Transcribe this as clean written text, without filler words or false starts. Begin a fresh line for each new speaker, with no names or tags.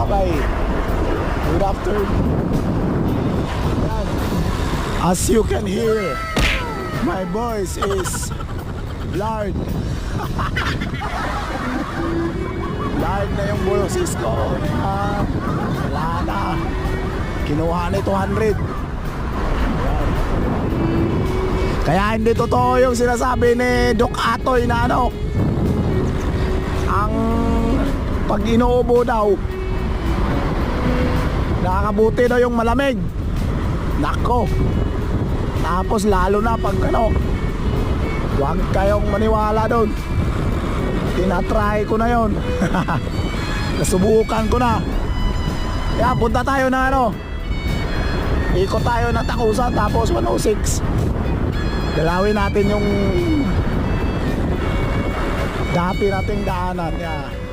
Okay. Good afternoon. Yan. As you can hear, my voice is blurred. Blurred na yung boses ko. Wala na. Kinuha ni 200. Yan. Kaya hindi totoo yung sinasabi ni Doc Atoy na ano, ang pag inuubo daw nakakabuti daw yung malamig. Nako. Tapos lalo na pag ano, huwag kayong maniwala doon. Tinatry ko na yon. Nasubukan ko na. Kaya punta tayo na ano, ikot tayo ng Takusan tapos 106. Dalawin natin yung dati nating daanan. Yeah.